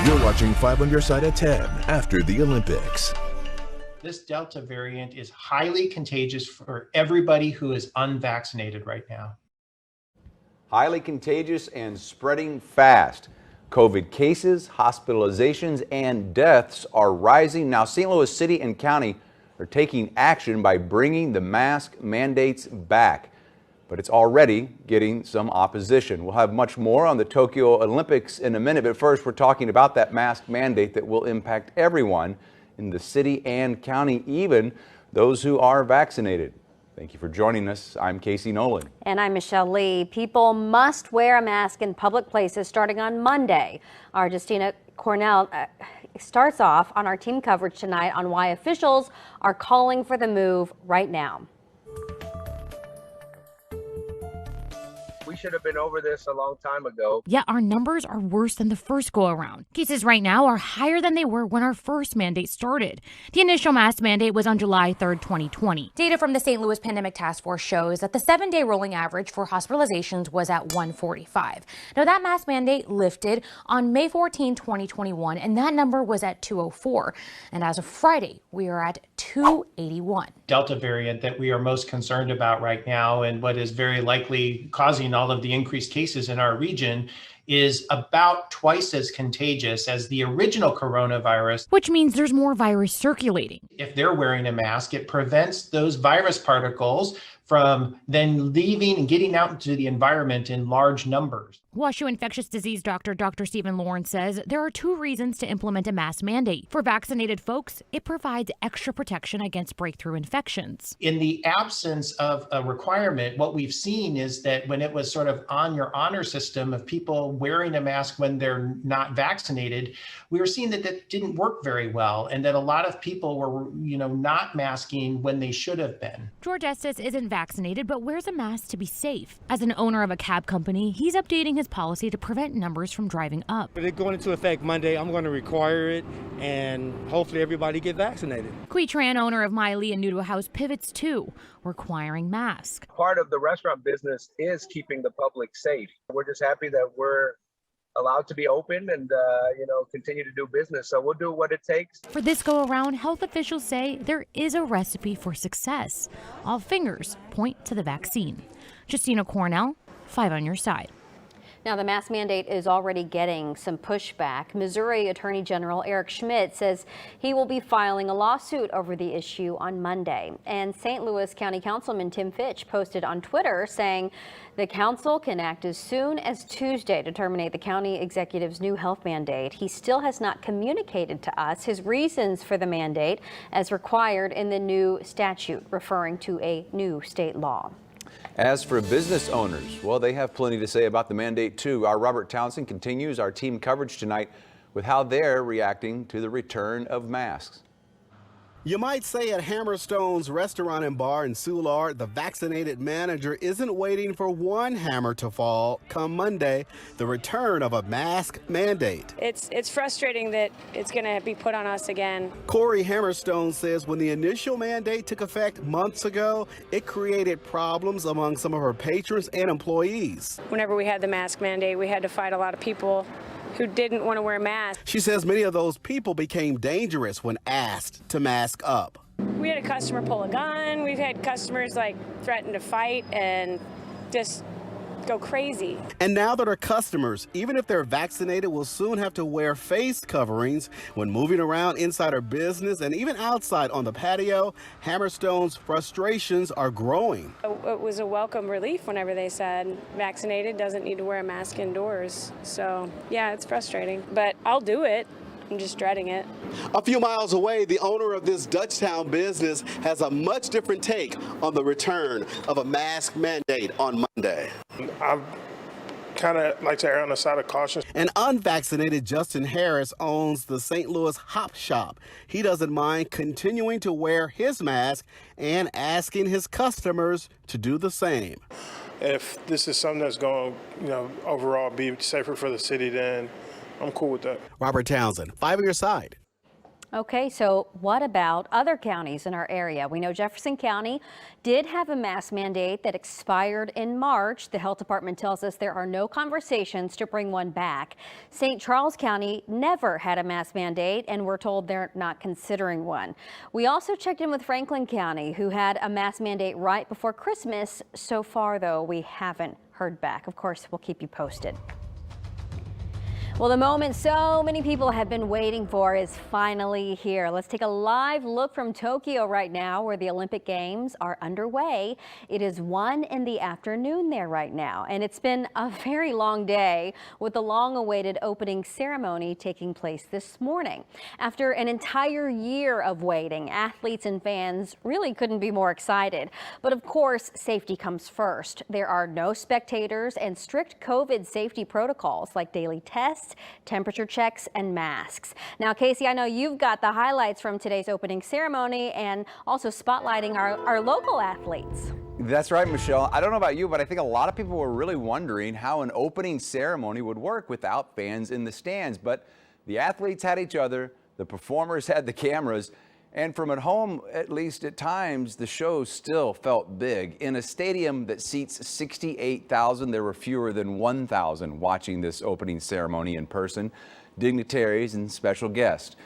You're watching 5 on your side at 10 after the Olympics. This Delta variant is highly contagious for everybody who is unvaccinated right now. Highly contagious and spreading fast. COVID cases, hospitalizations, and deaths are rising. Now, St. Louis City and County are taking action by bringing the mask mandates back. But it's already getting some opposition. We'll have much more on the Tokyo Olympics in a minute. But first, we're talking about that mask mandate that will impact everyone in the city and county, even those who are vaccinated. Thank you for joining us. I'm Casey Nolan. And I'm Michelle Lee. People must wear a mask in public places starting on Monday. Our Justina Cornell starts off on our team coverage tonight on why officials are calling for the move right now. We should have been over this a long time ago. Yet our numbers are worse than the first go around. Cases right now are higher than they were when our first mandate started. The initial mask mandate was on July 3rd, 2020. Data from the St. Louis Pandemic Task Force shows that the 7-day rolling average for hospitalizations was at 145. Now that mask mandate lifted on May 14, 2021, and that number was at 204. And as of Friday, we are at 281. Delta variant that we are most concerned about right now, and what is very likely causing all of the increased cases in our region, is about twice as contagious as the original coronavirus. Which means there's more virus circulating. If they're wearing a mask, it prevents those virus particles from then leaving and getting out into the environment in large numbers. WashU infectious disease doctor Dr. Stephen Lawrence says there are 2 reasons to implement a mask mandate. For vaccinated folks, it provides extra protection against breakthrough infections. In the absence of a requirement, what we've seen is that when it was sort of on your honor system of people wearing a mask when they're not vaccinated, we were seeing that that didn't work very well, and that a lot of people were, not masking when they should have been. George Estes isn't vaccinated, but wears a mask to be safe. As an owner of a cab company, he's updating his policy to prevent numbers from driving up. But it's going into effect Monday. I'm going to require it, and hopefully everybody get vaccinated. Qui Tran, owner of Miley and Noodle House, pivots too, requiring masks. Part of the restaurant business is keeping the public safe. We're just happy that we're allowed to be open and, continue to do business. So we'll do what it takes. For this go around, health officials say there is a recipe for success. All fingers point to the vaccine. Justina Cornell, 5 on your side. Now, the mask mandate is already getting some pushback. Missouri Attorney General Eric Schmidt says he will be filing a lawsuit over the issue on Monday. And St. Louis County Councilman Tim Fitch posted on Twitter saying the council can act as soon as Tuesday to terminate the county executive's new health mandate. He still has not communicated to us his reasons for the mandate as required in the new statute, referring to a new state law. As for business owners, well, they have plenty to say about the mandate too. Our Robert Townsend continues our team coverage tonight with how they're reacting to the return of masks. You might say at Hammerstone's restaurant and bar in Soulard, the vaccinated manager isn't waiting for one hammer to fall come Monday, the return of a mask mandate. It's frustrating that it's going to be put on us again. Corey Hammerstone says when the initial mandate took effect months ago, it created problems among some of her patrons and employees. Whenever we had the mask mandate, we had to fight a lot of people who didn't want to wear masks. She says many of those people became dangerous when asked to mask up. We had a customer pull a gun. We've had customers threaten to fight and just go crazy. And now that our customers, even if they're vaccinated, will soon have to wear face coverings when moving around inside our business and even outside on the patio, Hammerstone's frustrations are growing. It was a welcome relief whenever they said vaccinated doesn't need to wear a mask indoors. So yeah, it's frustrating, but I'll do it. I'm just dreading it. A few miles away, the owner of this Dutchtown business has a much different take on the return of a mask mandate on Monday. I kind of like to err on the side of caution. An unvaccinated Justin Harris owns the St. Louis Hop Shop. He doesn't mind continuing to wear his mask and asking his customers to do the same. If this is something that's going to, overall be safer for the city, then I'm cool with that. Robert Townsend, 5 on your side. Okay, so what about other counties in our area? We know Jefferson County did have a mask mandate that expired in March. The health department tells us there are no conversations to bring one back. St. Charles County never had a mask mandate, and we're told they're not considering one. We also checked in with Franklin County, who had a mask mandate right before Christmas. So far, though, we haven't heard back. Of course, we'll keep you posted. Well, the moment so many people have been waiting for is finally here. Let's take a live look from Tokyo right now, where the Olympic Games are underway. It is 1 in the afternoon there right now, and it's been a very long day with the long-awaited opening ceremony taking place this morning. After an entire year of waiting, athletes and fans really couldn't be more excited. But of course, safety comes first. There are no spectators and strict COVID safety protocols like daily tests, temperature checks, and masks. Now, Casey, I know you've got the highlights from today's opening ceremony and also spotlighting our local athletes. That's right, Michelle. I don't know about you, but I think a lot of people were really wondering how an opening ceremony would work without fans in the stands. But the athletes had each other, the performers had the cameras, and from at home, at least at times, the show still felt big. In a stadium that seats 68,000, there were fewer than 1,000 watching this opening ceremony in person, dignitaries and special guests.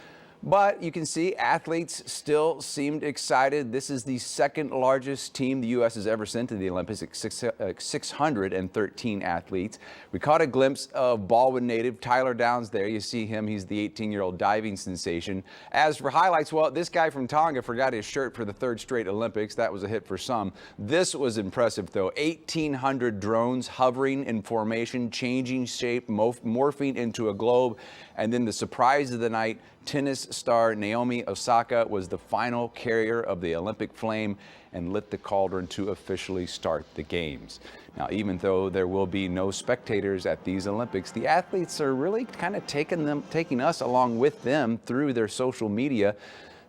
But you can see athletes still seemed excited. This is the second largest team the U.S. has ever sent to the Olympics, 613 athletes. We caught a glimpse of Baldwin native Tyler Downs there. You see him. He's the 18-year-old diving sensation. As for highlights, well, this guy from Tonga forgot his shirt for the third straight Olympics. That was a hit for some. This was impressive, though. 1,800 drones hovering in formation, changing shape, morphing into a globe. And then the surprise of the night, tennis star Naomi Osaka was the final carrier of the Olympic flame and lit the cauldron to officially start the games. Now, even though there will be no spectators at these Olympics, the athletes are really kind of taking us along with them through their social media.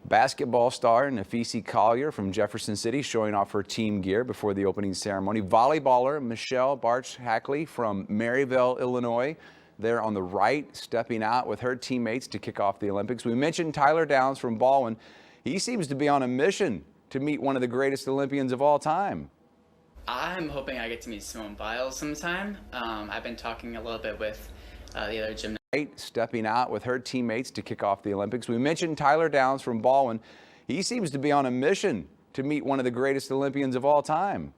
Basketball star Nafisi Collier from Jefferson City showing off her team gear before the opening ceremony. Volleyballer Michelle Barch-Hackley from Maryville, Illinois, there on the right, stepping out with her teammates to kick off the Olympics. We mentioned Tyler Downs from Baldwin. He seems to be on a mission to meet one of the greatest Olympians of all time. I'm hoping I get to meet Simone Biles sometime. I've been talking a little bit with the other gymnasts. Stepping out with her teammates to kick off the Olympics. We mentioned Tyler Downs from Baldwin. He seems to be on a mission to meet one of the greatest Olympians of all time.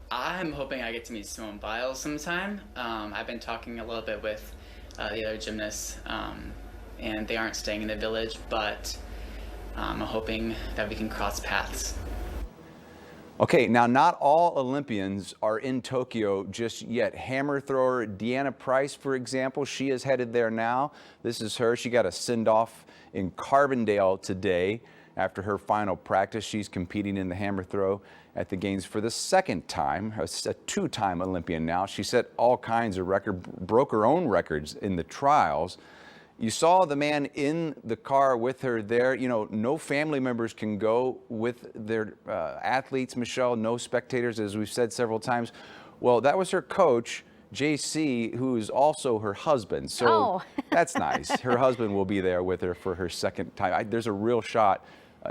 I'm hoping I get to meet Simone Biles sometime. I've been talking a little bit with the other gymnasts, and they aren't staying in the village, but I'm hoping that we can cross paths. Okay, now not all Olympians are in Tokyo just yet. Hammer thrower Deanna Price, for example, she is headed there now. This is her. She got a send-off in Carbondale today. After her final practice, she's competing in the hammer throw at the Games for the second time, a two-time Olympian now. She set all kinds of records, broke her own records in the trials. You saw the man in the car with her there. You know, no family members can go with their athletes, Michelle, no spectators, as we've said several times. Well, that was her coach, JC, who is also her husband. So that's nice. Her husband will be there with her for her second time. There's a real shot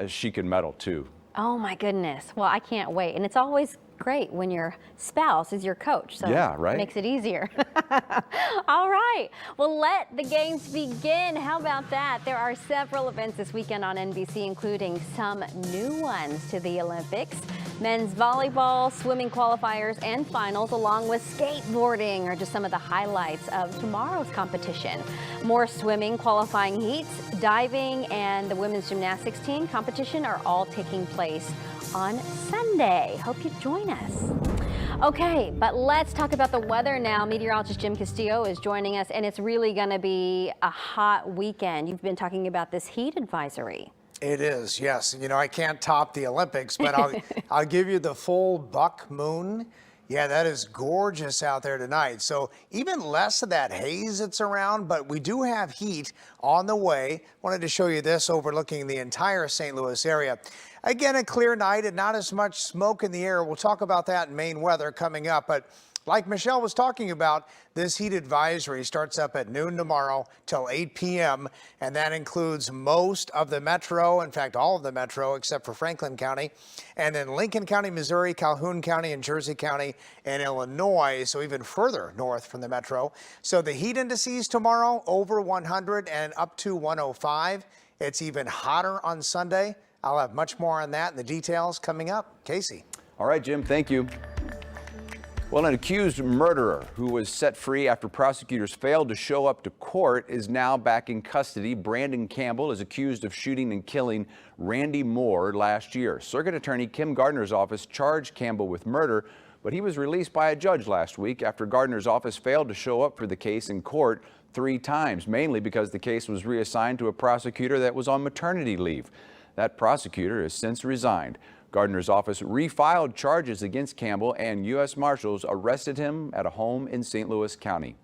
she can medal too. Oh my goodness. Well, I can't wait. And it's always great when your spouse is your coach. So yeah, right? It makes it easier. All right. Well, let the games begin. How about that? There are several events this weekend on NBC, including some new ones to the Olympics. Men's volleyball, swimming qualifiers, and finals, along with skateboarding, are just some of the highlights of tomorrow's competition. More swimming qualifying heats, diving, and the women's gymnastics team competition are all taking place on Sunday. Hope you join us. Okay, but let's talk about the weather now. Meteorologist Jim Castillo is joining us, and it's really going to be a hot weekend. You've been talking about this heat advisory. It is, yes. You know, I can't top the Olympics, but I'll give you the full buck moon. Yeah, that is gorgeous out there tonight. So even less of that haze that's around, but we do have heat on the way. Wanted to show you this overlooking the entire St. Louis area. Again, a clear night and not as much smoke in the air. We'll talk about that in Maine weather coming up, but Like Michelle was talking about, this heat advisory starts up at noon tomorrow till 8 p.m. and that includes most of the metro, in fact, all of the metro except for Franklin County, and then Lincoln County, Missouri, Calhoun County, and Jersey County, and Illinois, so even further north from the metro. So the heat indices tomorrow over 100 and up to 105. It's even hotter on Sunday. I'll have much more on that and the details coming up. Casey. All right, Jim, thank you. Well, an accused murderer who was set free after prosecutors failed to show up to court is now back in custody. Brandon Campbell is accused of shooting and killing Randy Moore last year. Circuit Attorney Kim Gardner's office charged Campbell with murder, but he was released by a judge last week after Gardner's office failed to show up for the case in court 3 times, mainly because the case was reassigned to a prosecutor that was on maternity leave. That prosecutor has since resigned. Gardner's office refiled charges against Campbell, and U.S. Marshals arrested him at a home in St. Louis County.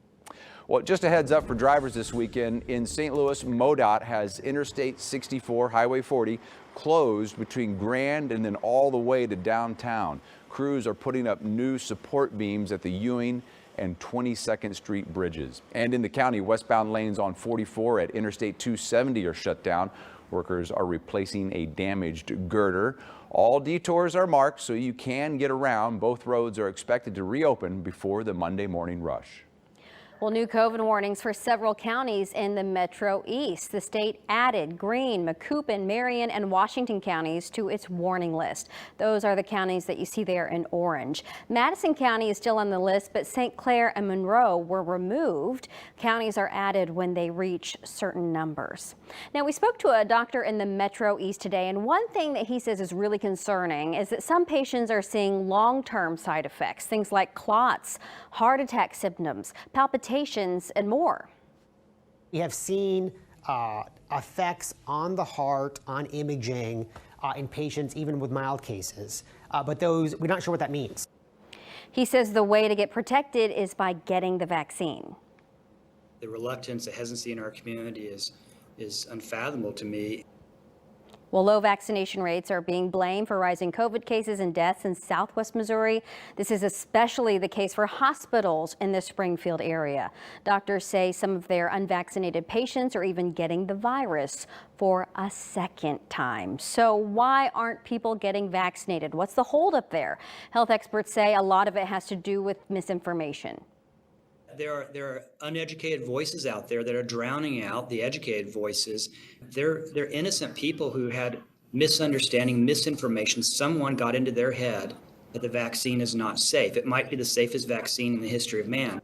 Well, just a heads up for drivers this weekend. In St. Louis, MoDOT has Interstate 64, Highway 40 closed between Grand and then all the way to downtown. Crews are putting up new support beams at the Ewing and 22nd Street bridges. And in the county, westbound lanes on 44 at Interstate 270 are shut down. Workers are replacing a damaged girder. All detours are marked so you can get around. Both roads are expected to reopen before the Monday morning rush. Well, new COVID warnings for several counties in the Metro East. The state added Greene, Macoupin, Marion, and Washington counties to its warning list. Those are the counties that you see there in orange. Madison County is still on the list, but St. Clair and Monroe were removed. Counties are added when they reach certain numbers. Now, we spoke to a doctor in the Metro East today, and one thing that he says is really concerning is that some patients are seeing long-term side effects, things like clots, heart attack symptoms, palpitations, and more. We have seen effects on the heart, on imaging in patients even with mild cases, but those, we're not sure what that means. He says the way to get protected is by getting the vaccine. The reluctance, the hesitancy in our community is unfathomable to me. Well, low vaccination rates are being blamed for rising COVID cases and deaths in Southwest Missouri. This is especially the case for hospitals in the Springfield area. Doctors say some of their unvaccinated patients are even getting the virus for a second time. So why aren't people getting vaccinated? What's the holdup there? Health experts say a lot of it has to do with misinformation. There are uneducated voices out there that are drowning out the educated voices. They're innocent people who had misunderstanding, misinformation. Someone got into their head that the vaccine is not safe. It might be the safest vaccine in the history of man.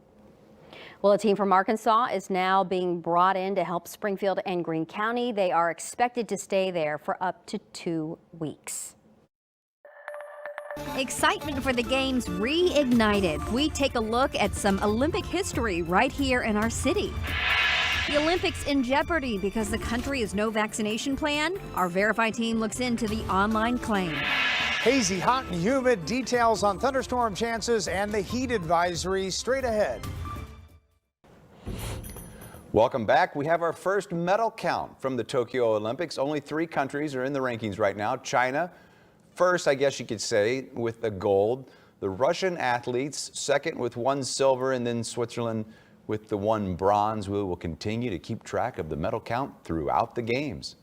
Well, a team from Arkansas is now being brought in to help Springfield and Greene County. They are expected to stay there for up to 2 weeks. Excitement for the games reignited. We take a look at some Olympic history right here in our city. The Olympics in jeopardy because the country has no vaccination plan? Our Verify team looks into the online claim. Hazy, hot, and humid. Details on thunderstorm chances and the heat advisory straight ahead. Welcome back. We have our first medal count from the Tokyo Olympics. Only 3 countries are in the rankings right now. China, first, I guess you could say, with the gold. The Russian athletes, second with 1 silver, and then Switzerland with the 1 bronze. We will continue to keep track of the medal count throughout the games.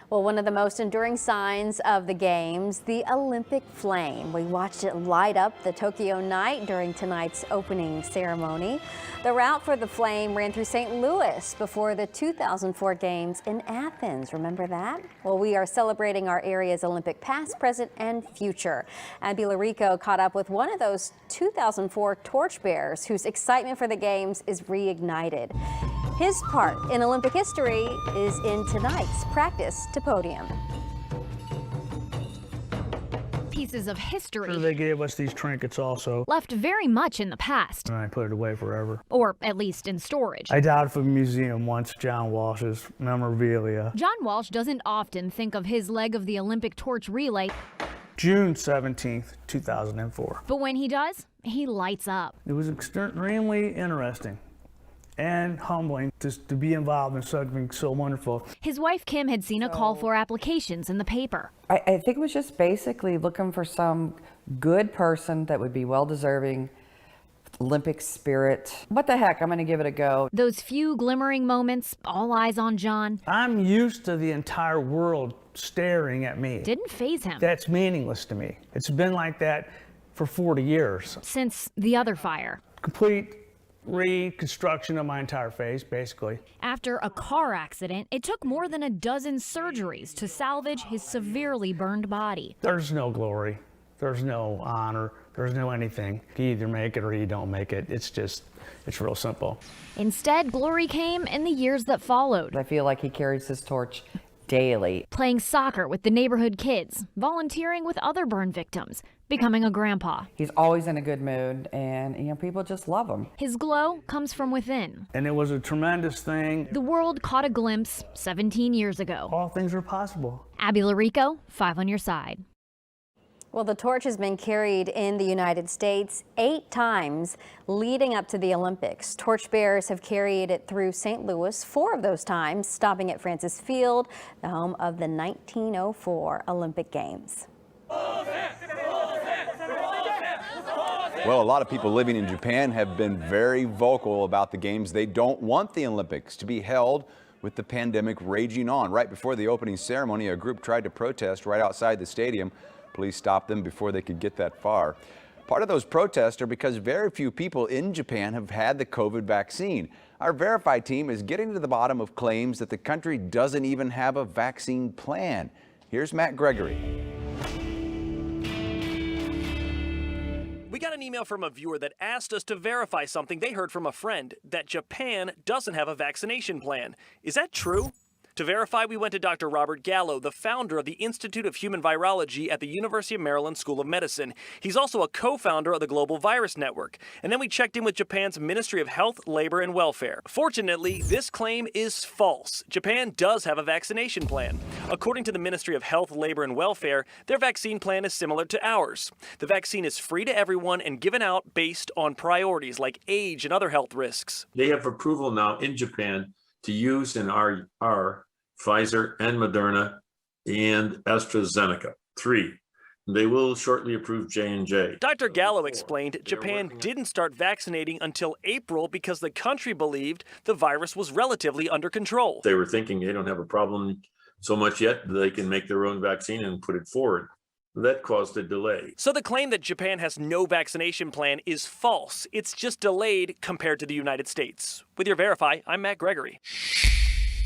Well, one of the most enduring signs of the games, the Olympic flame. We watched it light up the Tokyo night during tonight's opening ceremony. The route for the flame ran through St. Louis before the 2004 games in Athens. Remember that? Well, we are celebrating our area's Olympic past, present, and future. Abby Larico caught up with one of those 2004 torchbearers whose excitement for the games is reignited. His part in Olympic history is in tonight's Practice to Podium. Pieces of history They gave us these trinkets also. left very much in the past, And I put it away forever. or at least in storage. I died for a museum once, John Walsh's memorabilia. John Walsh doesn't often think of his leg of the Olympic torch relay, June 17th, 2004. but when he does, he lights up. It was extremely interesting and humbling to be involved in something so wonderful. His wife Kim had seen a call for applications in the paper. I think it was just basically looking for some good person that would be well deserving Olympic spirit. What the heck, I'm gonna give it a go. Those few glimmering moments, all eyes on John, I'm used to the entire world staring at me. didn't faze him. That's meaningless to me. It's been like that for 40 years. Since the other fire. Complete reconstruction of my entire face, basically. After a car accident, it took more than a dozen surgeries to salvage his severely burned body. There's no glory. There's no honor. There's no anything. You either make it or you don't make it. It's real simple. Instead, glory came in the years that followed. I feel like he carries his torch daily. Playing soccer with the neighborhood kids, volunteering with other burn victims, becoming a grandpa. He's always in a good mood, and people just love him. His glow comes from within. And it was a tremendous thing. The world caught a glimpse 17 years ago. All things are possible. Abby Larico, 5 on your side. Well, the torch has been carried in the United States 8 times leading up to the Olympics. Torchbearers have carried it through St. Louis 4 of those times, stopping at Francis Field, the home of the 1904 Olympic Games. Well, a lot of people living in Japan have been very vocal about the games. They don't want the Olympics to be held with the pandemic raging on. Right before the opening ceremony, a group tried to protest right outside the stadium. Police stopped them before they could get that far. Part of those protests are because very few people in Japan have had the COVID vaccine. Our Verify team is getting to the bottom of claims that the country doesn't even have a vaccine plan. Here's Matt Gregory. We got an email from a viewer that asked us to verify something they heard from a friend, that Japan doesn't have a vaccination plan. Is that true? To verify, we went to Dr. Robert Gallo, the founder of the Institute of Human Virology at the University of Maryland School of Medicine. He's also a co-founder of the Global Virus Network. And then we checked in with Japan's Ministry of Health, Labor, and Welfare. Fortunately, this claim is false. Japan does have a vaccination plan. According to the Ministry of Health, Labor, and Welfare, their vaccine plan is similar to ours. The vaccine is free to everyone and given out based on priorities like age and other health risks. They have approval now in Japan to use in our Pfizer and Moderna and AstraZeneca. 3. They will shortly approve J&J. Dr. Gallo explained Japan didn't start vaccinating until April because the country believed the virus was relatively under control. They were thinking they don't have a problem so much yet they can make their own vaccine and put it forward. That caused a delay. So the claim that Japan has no vaccination plan is false. It's just delayed compared to the United States. With your Verify, I'm Matt Gregory.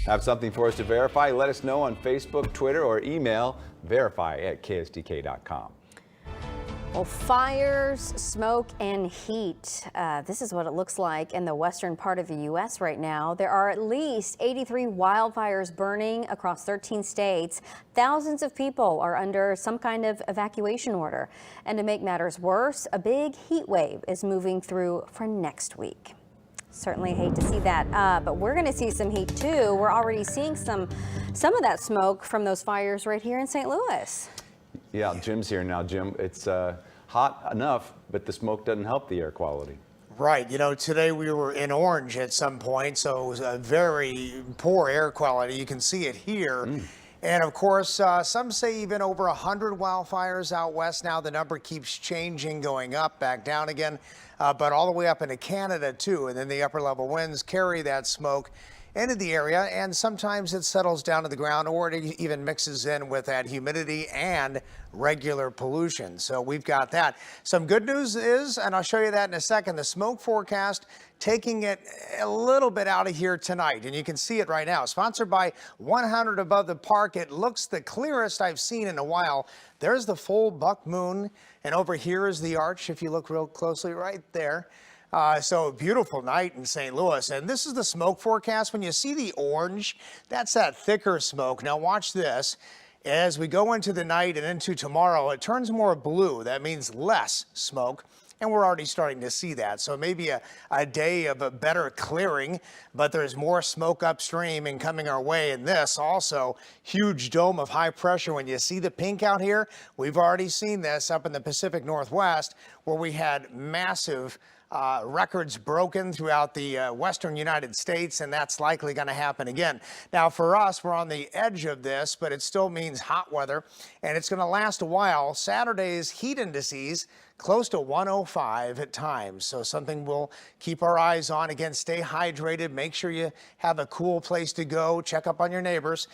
Have something for us to verify? Let us know on Facebook, Twitter, or email verify@ksdk.com. Well, fires, smoke, and heat. This is what it looks like in the western part of the U.S. right now. There are at least 83 wildfires burning across 13 states. Thousands of people are under some kind of evacuation order. And to make matters worse, a big heat wave is moving through for next week. Certainly hate to see that, but we're going to see some heat too. We're already seeing some of that smoke from those fires right here in St. Louis. Yeah, Jim's here now. Jim, it's hot enough, but the smoke doesn't help the air quality. Right. You know, today we were in orange at some point, so it was a very poor air quality. You can see it here. And of course, some say even over 100 wildfires out west now. The number keeps changing, going up, back down again, but all the way up into Canada too. And then the upper level winds carry that smoke into the area, and sometimes it settles down to the ground, or it even mixes in with that humidity and regular pollution. So we've got that. Some good news is, and I'll show you that in a second, the smoke forecast taking it a little bit out of here tonight, and you can see it right now. Sponsored by 100 Above the Park. It looks the clearest I've seen in a while. There's the full buck moon, and over here is the arch, if you look real closely right there. So a beautiful night in St. Louis. And this is the smoke forecast. When you see the orange, that's that thicker smoke. Now watch this. As we go into the night and into tomorrow, it turns more blue. That means less smoke. And we're already starting to see that. So maybe a day of a better clearing, but there's more smoke upstream and coming our way. And this also, huge dome of high pressure. When you see the pink out here, we've already seen this up in the Pacific Northwest, where we had massive records broken throughout the western United States, and that's likely going to happen again. Now, for us, we're on the edge of this, but it still means hot weather, and it's going to last a while. Saturday's heat indices close to 105 at times. So something we'll keep our eyes on. Again, stay hydrated. Make sure you have a cool place to go. Check up on your neighbors.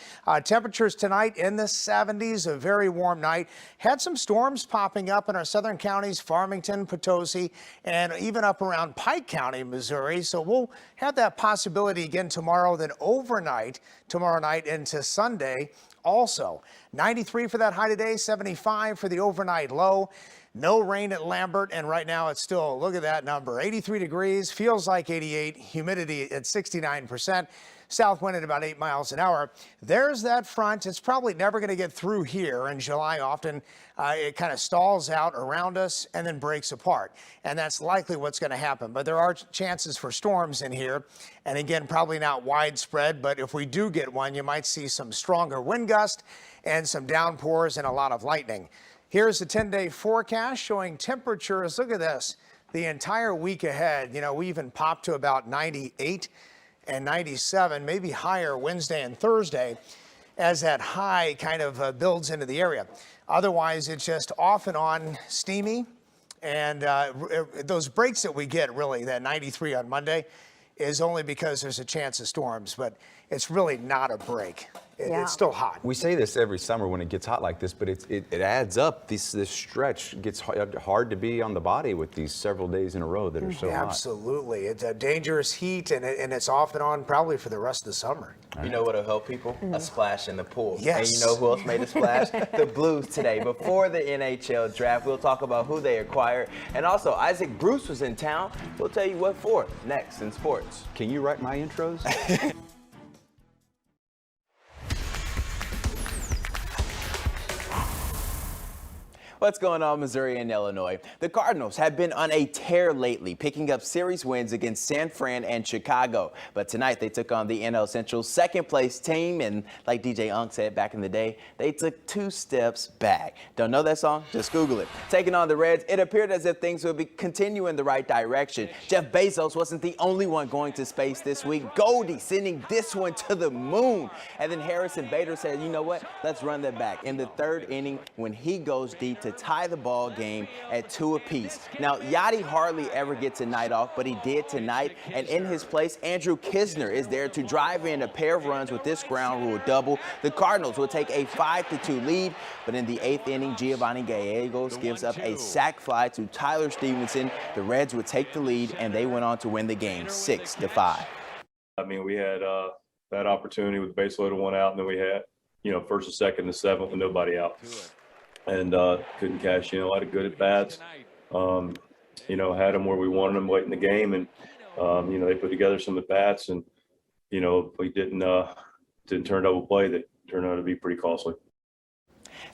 Temperatures tonight in the 70s, a very warm night. Had some storms popping up in our southern counties, Farmington, Potosi, and even up around Pike County, Missouri. So we'll have that possibility again tomorrow, then overnight, tomorrow night into Sunday. Also, 93 for that high today, 75 for the overnight low. No rain at Lambert, and right now it's still, look at that number, 83 degrees, feels like 88, humidity at 69%. South wind at about 8 miles an hour. There's that front. It's probably never going to get through here in July. Often it kind of stalls out around us and then breaks apart. And that's likely what's going to happen. But there are chances for storms in here. And again, probably not widespread. But if we do get one, you might see some stronger wind gust and some downpours and a lot of lightning. Here's the 10-day forecast showing temperatures. Look at this. The entire week ahead, you know, we even popped to about 98 and 97, maybe higher Wednesday and Thursday as that high kind of builds into the area. Otherwise, it's just off and on steamy. And those breaks that we get, really, that 93 on Monday, is only because there's a chance of storms. But it's really not a break. It's still hot. We say this every summer when it gets hot like this, but it adds up. This stretch gets hard to be on the body with these several days in a row that are so hot. Absolutely. It's a dangerous heat, and it's off and on probably for the rest of the summer. You know what'll help people? A splash in the pool. Yes. And you know who else made a splash? The Blues today. Before the NHL draft, we'll talk about who they acquired. And also, Isaac Bruce was in town. We'll tell you what for next in sports. Can you write my intros? What's going on, Missouri and Illinois? The Cardinals have been on a tear lately, picking up series wins against San Fran and Chicago. But tonight they took on the NL Central's second-place team, and like DJ Unk said back in the day, they took 2 steps back. Don't know that song? Just Google it. Taking on the Reds, it appeared as if things would continue in the right direction. Jeff Bezos wasn't the only one going to space this week. Goldie sending this one to the moon. And then Harrison Bader said, you know what? Let's run that back. In the 3rd inning, when he goes deep to tie the ball game at 2 apiece. Now, Yachty hardly ever gets a night off, but he did tonight. And in his place, Andrew Kisner is there to drive in a pair of runs with this ground rule double. The Cardinals will take a 5-2 lead, but in the 8th inning, Giovanni Gallegos gives up a sac fly to Tyler Stevenson. The Reds would take the lead, and they went on to win the game 6-5. I mean, we had that opportunity with the base loaded 1 out, and then we had, first and second and 7th with nobody out. And couldn't cash in. A lot of good at bats. Had them where we wanted them late in the game, and they put together some at bats, and we didn't turn double play. That turned out to be pretty costly.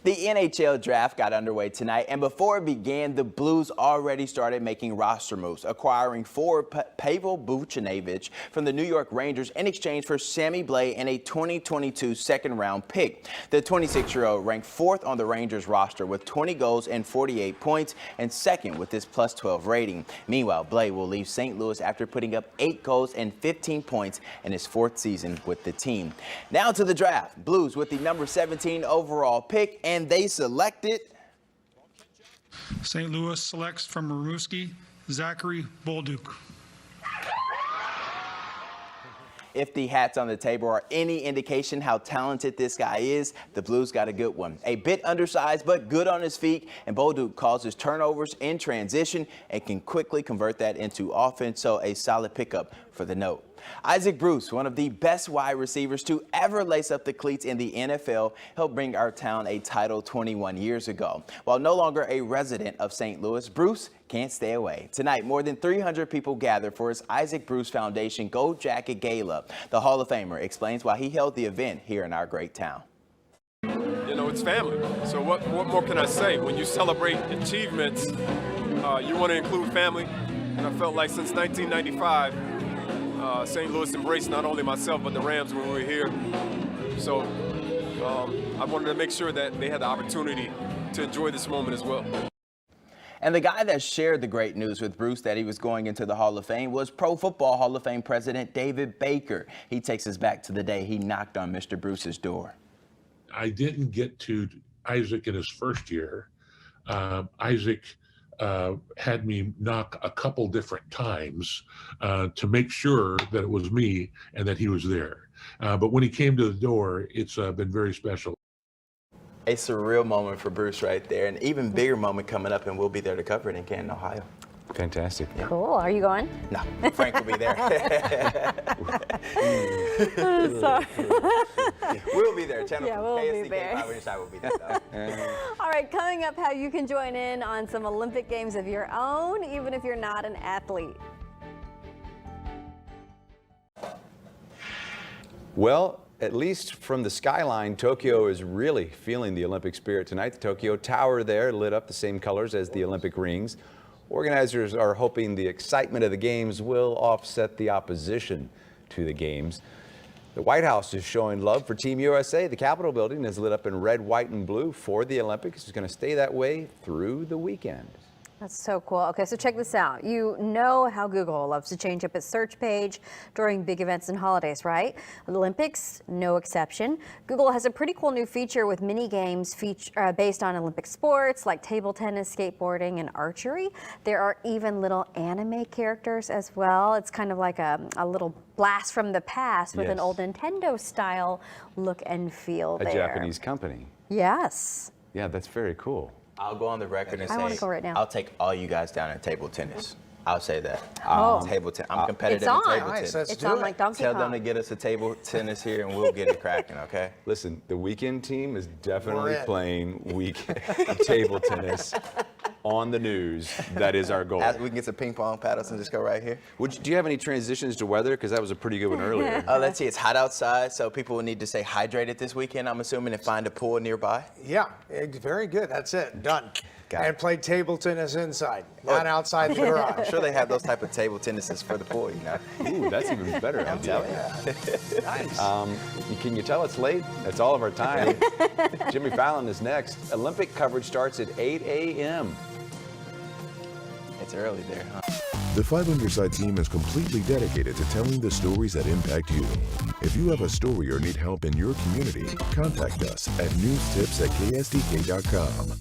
The NHL draft got underway tonight, and before it began, the Blues already started making roster moves, acquiring forward Pavel Buchnevich from the New York Rangers in exchange for Sammy Blais and a 2022 second-round pick. The 26-year-old ranked 4th on the Rangers roster with 20 goals and 48 points, and 2nd with his +12 rating. Meanwhile, Blais will leave St. Louis after putting up 8 goals and 15 points in his 4th season with the team. Now to the draft. Blues with the number 17 overall pick, and they selected. St. Louis selects from Rimouski, Zachary Bolduc. If the hats on the table are any indication how talented this guy is, the Blues got a good one. A bit undersized, but good on his feet, and Bolduc causes turnovers in transition and can quickly convert that into offense, so a solid pickup for the note. Isaac Bruce, one of the best wide receivers to ever lace up the cleats in the NFL, helped bring our town a title 21 years ago. While no longer a resident of St. Louis, Bruce can't stay away. Tonight, more than 300 people gathered for his Isaac Bruce Foundation Gold Jacket Gala. The Hall of Famer explains why he held the event here in our great town. It's family. So what more can I say? When you celebrate achievements, you want to include family. And I felt like since 1995, St. Louis embraced not only myself, but the Rams when we were here. So I wanted to make sure that they had the opportunity to enjoy this moment as well. And the guy that shared the great news with Bruce that he was going into the Hall of Fame was Pro Football Hall of Fame President David Baker. He takes us back to the day he knocked on Mr. Bruce's door. I didn't get to Isaac in his first year. Isaac had me knock a couple different times to make sure that it was me and that he was there. But when he came to the door, it's been very special. A surreal moment for Bruce right there, an even bigger moment coming up, and we'll be there to cover it in Canton, Ohio. Fantastic. Yeah. Cool. Are you going? No, Frank will be there. Sorry. We'll be there. Channel Yeah, we'll be KSDK there. 5 Side will be there. All right, coming up, how you can join in on some Olympic Games of your own, even if you're not an athlete. Well, at least from the skyline, Tokyo is really feeling the Olympic spirit tonight. The Tokyo Tower there lit up the same colors as the Olympic rings. Organizers are hoping the excitement of the games will offset the opposition to the games. The White House is showing love for Team USA. The Capitol building is lit up in red, white, and blue for the Olympics. It's going to stay that way through the weekend. That's so cool. Okay, so check this out. You know how Google loves to change up its search page during big events and holidays, right? Olympics, no exception. Google has a pretty cool new feature with mini games based on Olympic sports like table tennis, skateboarding, and archery. There are even little anime characters as well. It's kind of like a little blast from the past with an old Nintendo style look and feel A there. Japanese company. Yes. Yeah, that's very cool. I'll go on the record and I wanna say, go right now. I'll take all you guys down at table tennis. I'll say that. Oh. Table tennis. I'm competitive It's on. in table Nice, tennis. let's It's do on it. Like Donkey Tell Kong. them to get us a table tennis here and we'll get it cracking, okay? Listen, the weekend team is definitely We're in. playing table tennis on the news. That is our goal. We can get some ping pong paddles and just go right here. Do you have any transitions to weather? Because that was a pretty good one earlier. Let's see, it's hot outside, so people will need to stay hydrated this weekend, I'm assuming, and find a pool nearby. Yeah, very good. That's it. Done. And play table tennis inside, not outside the garage. I'm sure they have those type of table tennises for the pool, you know. Ooh, that's even better. I'm telling you. Nice. Can you tell it's late? That's all of our time. Jimmy Fallon is next. Olympic coverage starts at 8 a.m. It's early there, huh? The 5 on Your Side team is completely dedicated to telling the stories that impact you. If you have a story or need help in your community, contact us at newstips@ksdk.com.